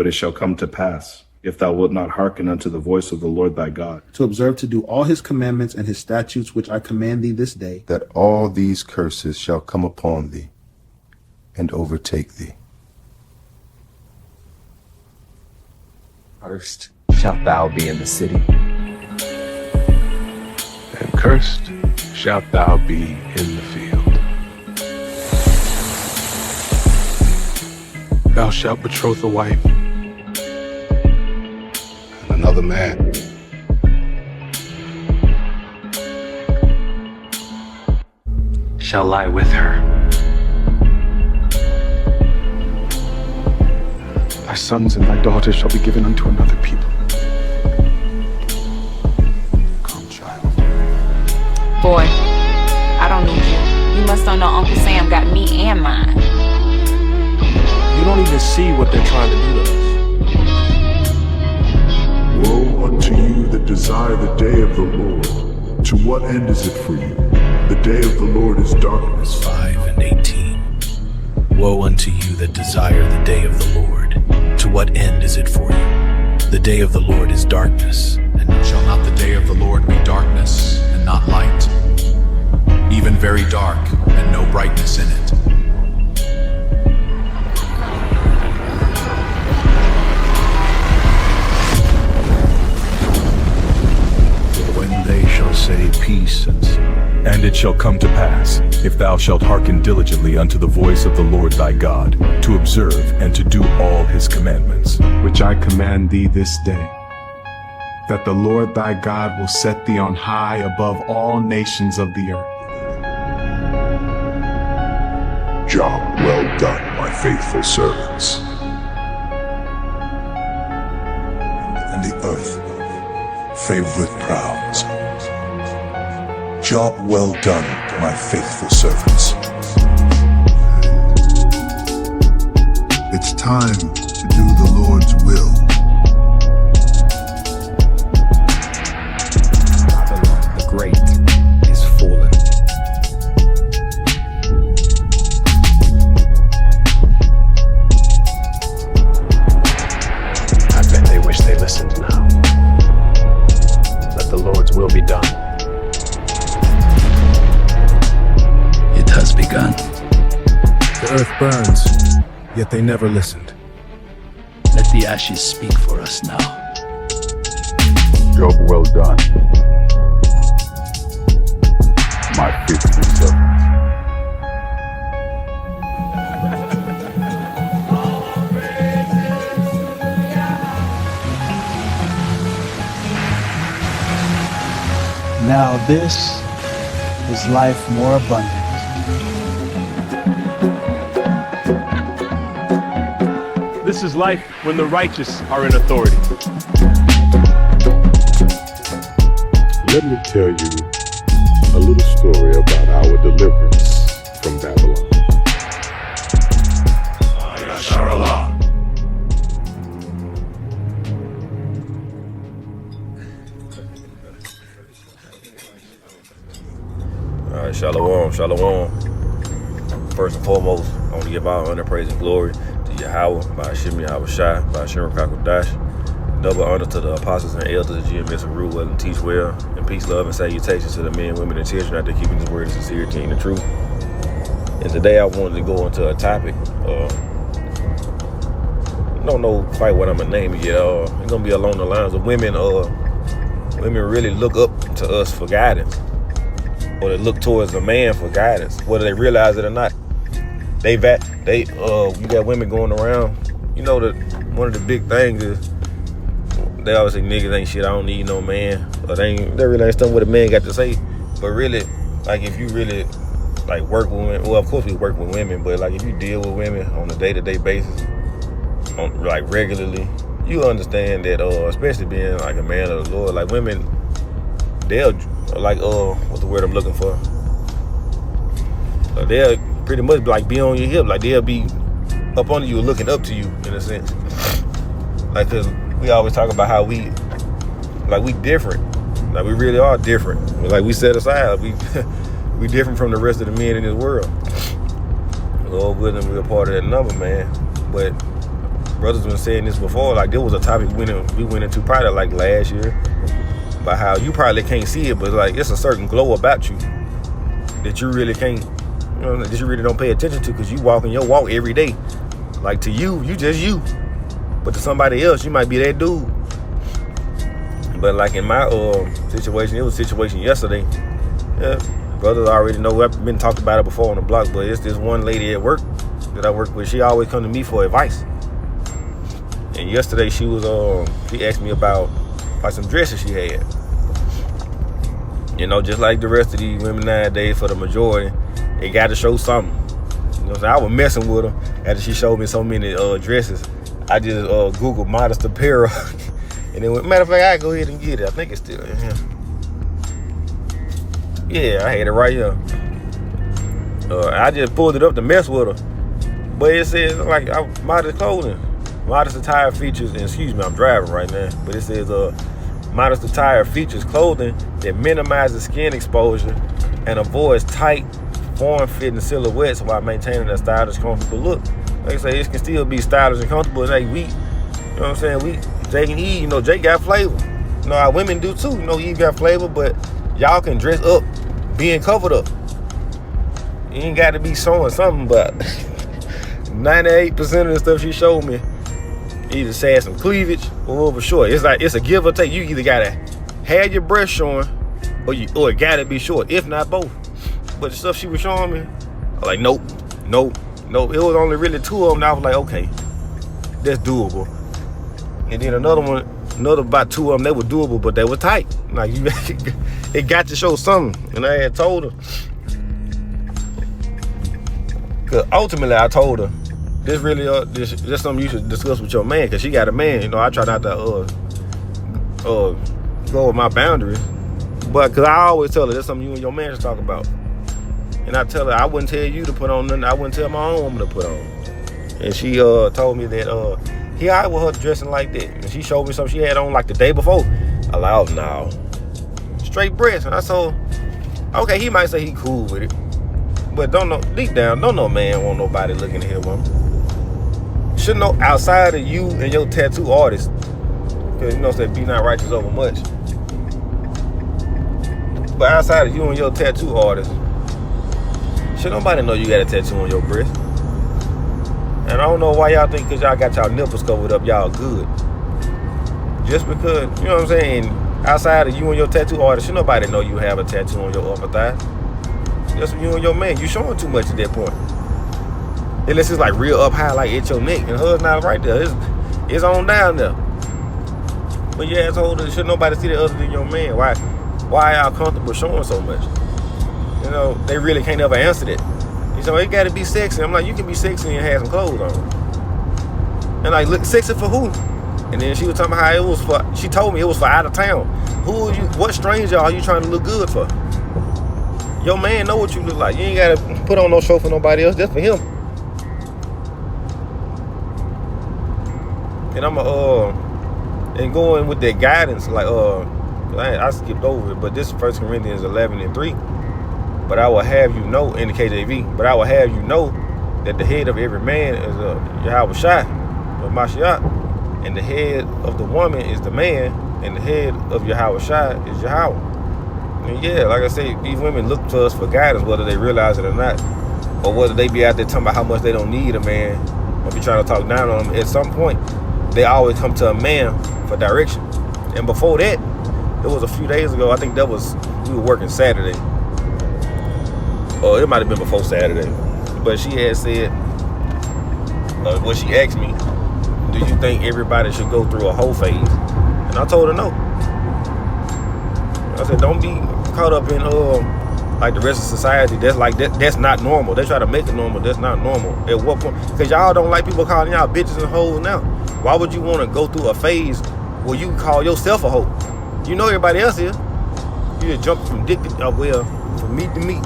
But it shall come to pass, if thou wilt not hearken unto the voice of the Lord thy God, to observe to do all his commandments and his statutes which I command thee this day, that all these curses shall come upon thee and overtake thee. Cursed shalt thou be in the city, and cursed shalt thou be in the field. Thou shalt betroth a wife, and another man. shall lie with her. Thy sons and thy daughters shall be given unto another people. Come, child. Boy, I don't need you. You must don't know Uncle Sam got me and mine. You don't even see what they're trying to do to us. Woe unto you that desire the day of the Lord. To what end is it for you? The day of the Lord is darkness. 5:18. Woe unto you that desire the day of the Lord. To what end is it for you? The day of the Lord is darkness. And shall not the day of the Lord be darkness and not light? Even very dark and no brightness in it. When they shall say peace and it shall come to pass, if thou shalt hearken diligently unto the voice of the Lord thy God, to observe and to do all his commandments, which I command thee this day, that the Lord thy God will set thee on high above all nations of the earth. Job well done, my faithful servants. And the earth favoreth crowns. Job well done, my faithful servants. It's time to do the Lord's will. Babylon the Great is fallen. I bet they wish they listened now. Let the Lord's will be done. it has begun. The earth burns, yet they never listened. Let the ashes speak for us now. Job well done, my faithful servant. Now this is life more abundant. This is life when the righteous are in authority. Let me tell you a little story about our deliverance from Babylon. Alright, shalom, shalom. First and foremost, I want to give all honor, praise, and glory to Yahweh, by Hashem Yahweh Shai, by Hashem Kakodash. Double honor to the apostles and elders of GMS and rule well and teach well. And peace, love, and salutations to the men, women, and children out there keeping this word and sincerity and the truth. And today I wanted to go into a topic. Don't know quite what I'm gonna name it yet. It's gonna be along the lines of women. Women really look up to us for guidance, or they look towards a man for guidance, whether they realize it or not. You got women going around. You know that one of the big things is they always say niggas ain't shit. I don't need no man, or they really ain't stuff what a man got to say. But really, like if you really like work with women, well, of course we work with women, but like if you deal with women on a day-to-day basis, like regularly, you understand that, especially being like a man of the Lord, like women, they'll like what's the word I'm looking for? They'll pretty much like be on your hip, like they'll be up under you, looking up to you in a sense. Like, cause we always talk about how we different, like we really are different. Like we set aside, we different from the rest of the men in this world. Lord willing, we're a part of that number, man. But brothers been saying this before. Like, there was a topic we went into probably like last year about how you probably can't see it, but like it's a certain glow about you that you really can't, you know, that you really don't pay attention to because you walking your walk every day. Like to you just you, but to somebody else, you might be that dude. But like in my situation, it was a situation yesterday. Yeah, brothers already know. I've been talked about it before on the block, but it's this one lady at work that I work with. She always come to me for advice. And yesterday she asked me about some dresses she had. You know, just like the rest of these women nowadays, for the majority, they got to show something. You know, so I was messing with her after she showed me so many dresses. I just Googled modest apparel, and then matter of fact, I go ahead and get it. I think it's still in here. Yeah, I had it right here. I just pulled it up to mess with her, but it says like modest clothing, modest attire features. And excuse me, I'm driving right now, but it says modest attire features clothing that minimizes skin exposure and avoids tight, form-fitting silhouettes while maintaining a stylish, comfortable look. Like I say, it can still be stylish and comfortable. Like you know what I'm saying? Jake and Eve, you know, Jake got flavor. You know, our women do too. You know, Eve got flavor, but y'all can dress up, being covered up. You ain't got to be showing something, but 98% of the stuff she showed me either had some cleavage or over short. It's like it's a give or take. You either gotta have your breast showing, or it gotta be short. If not both. But the stuff she was showing me, I was like, nope. It was only really two of them. And I was like, okay, that's doable. And then another about two of them, they were doable, but they were tight. Like it got to show something. And I had told her, cause ultimately I told her, this really this something you should discuss with your man, cause she got a man. You know, I try not to go with my boundaries, but cause I always tell her that's something you and your man should talk about. And I tell her I wouldn't tell you to put on nothing I wouldn't tell my own woman to put on. And she told me that he alright with her dressing like that. And she showed me something she had on like the day before. I like, now straight breast. And I told her, okay, he might say he cool with it, but deep down, don't no man want nobody looking at his woman. Should know outside of you and your tattoo artist, because you know say be not righteous over much. But outside of you and your tattoo artist, should nobody know you got a tattoo on your breast. And I don't know why y'all think because y'all got y'all nipples covered up, y'all good. Just because, you know what I'm saying, outside of you and your tattoo artist, should nobody know you have a tattoo on your upper thigh. Just you and your man, you showing too much at that point. Unless it's like real up high, like at your neck, and hers not right there. It's on down there. But you asshole, should nobody see that other than your man? Why y'all comfortable showing so much? You know, they really can't ever answer that. You know, it gotta be sexy. I'm like, you can be sexy and have some clothes on. And like, look, sexy for who? And then she was talking about how it was for, she told me it was for out of town. Who are you, what stranger are you trying to look good for? Your man know what you look like. You ain't gotta put on no show for nobody else. That's for him. And I'm and going with that guidance, like I skipped over it, but this is 1 Corinthians 11:3. But I will have you know, in the KJV, but I will have you know that the head of every man is Yahweh Shai, or Mashiach, and the head of the woman is the man, and the head of Yahweh Shai is Yahweh. And yeah, like I say, these women look to us for guidance, whether they realize it or not, or whether they be out there talking about how much they don't need a man, or be trying to talk down on them. At some point, they always come to a man for direction. And before that, it was a few days ago, I think we were working Saturday. Or it might have been before Saturday. But she had said, when she asked me, do you think everybody should go through a whole phase? And I told her no. I said, don't be caught up in like the rest of society. That's not normal. They try to make it normal. That's not normal. At what point? Because y'all don't like people calling y'all bitches and hoes now. Why would you want to go through a phase where you call yourself a hoe? You know everybody else is. You just jump from dick to from meat to meat.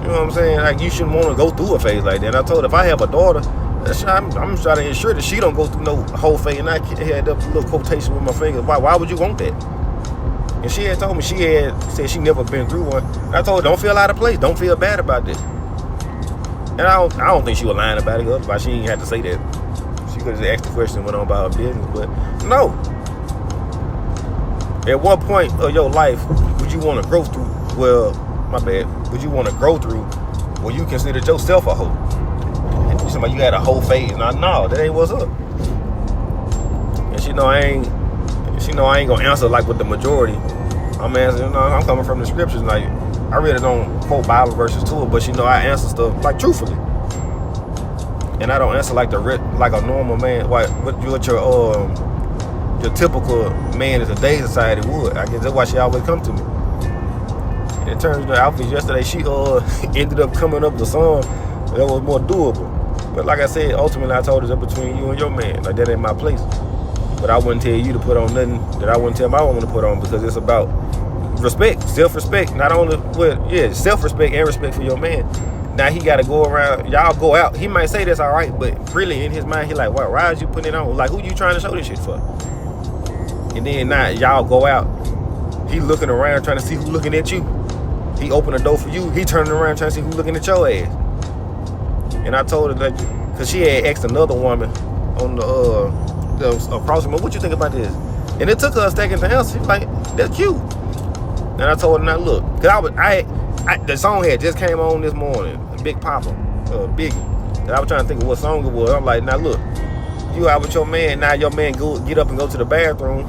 You know what I'm saying? Like, you shouldn't want to go through a phase like that. And I told her, if I have a daughter, I'm trying to ensure that she don't go through no whole phase. And I had a little quotation with my fingers. Why would you want that? And she had told me she had said she never been through one. And I told her, don't feel out of place. Don't feel bad about that. And I don't think she was lying about it. Otherwise, she ain't had to say that. She could have just asked the question and went on about her business, but no. At what point of your life would you want to grow through? Well, my bad. Would you want to grow through where you considered yourself a hoe? And somebody you had a whole phase. Now, no, that ain't what's up. And she know I ain't gonna answer like with the majority. I'm answering. I'm coming from the scriptures. Like I really don't quote Bible verses to it, but she know I answer stuff like truthfully. And I don't answer like a normal man. What your typical man in today's society would. I guess that's why she always come to me. And in terms of the outfits yesterday, she ended up coming up with a song that was more doable. But like I said, ultimately I told her that between you and your man. Like that ain't my place. But I wouldn't tell you to put on nothing that I wouldn't tell my woman to put on, because it's about respect, self-respect. Not only self-respect and respect for your man. Now he got to go around, y'all go out. He might say that's all right, but really in his mind, he like, wow, why is you putting it on? Like, who you trying to show this shit for? And then now y'all go out. He looking around trying to see who looking at you. He open the door for you. He turning around trying to see who looking at your ass. And I told her that, because she had asked another woman on the across from her, what you think about this? And it took her a second to answer. She's like, that's cute. And I told her, now look, because the song had just came on this morning, Big Papa, Biggie. And I was trying to think of what song it was. I'm like, now look, you out with your man, now your man get up and go to the bathroom.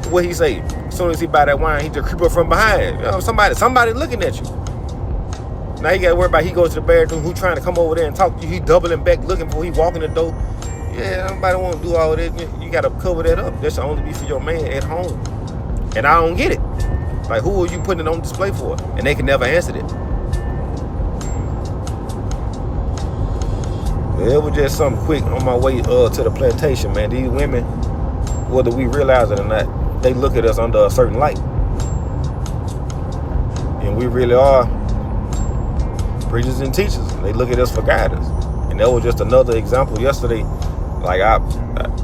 What he say? As soon as he buy that wine, he just creep up from behind. You know, somebody looking at you. Now you gotta worry about he goes to the bathroom, who trying to come over there and talk to you. He doubling back looking before he walk in the door. Yeah, nobody want to do all that. You gotta cover that up. That should only be for your man at home. And I don't get it. Like, who are you putting it on display for? And they can never answer it. It was just something quick on my way to the plantation, man. These women, whether we realize it or not, they look at us under a certain light. And we really are preachers and teachers. They look at us for guidance. And that was just another example yesterday. Like, I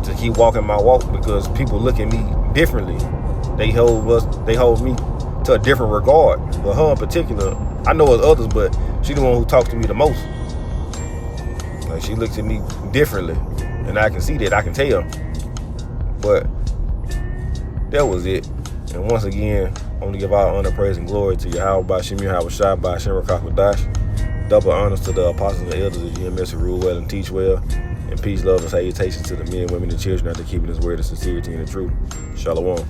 to keep walking my walk, because people look at me differently. They hold me to a different regard. But her in particular, I know it's others, but she the one who talks to me the most. Like, she looks at me differently, and I can see that, I can tell. But that was it. And once again, I want to give all honor, praise, and glory to Yahweh Bashim Yahweh Shai Bashim Rakakadash. Double honors to the apostles and elders of GMS who rule well and teach well. And peace, love, and salutations to the men, women, and children after keeping his word of sincerity and the truth. Shalom.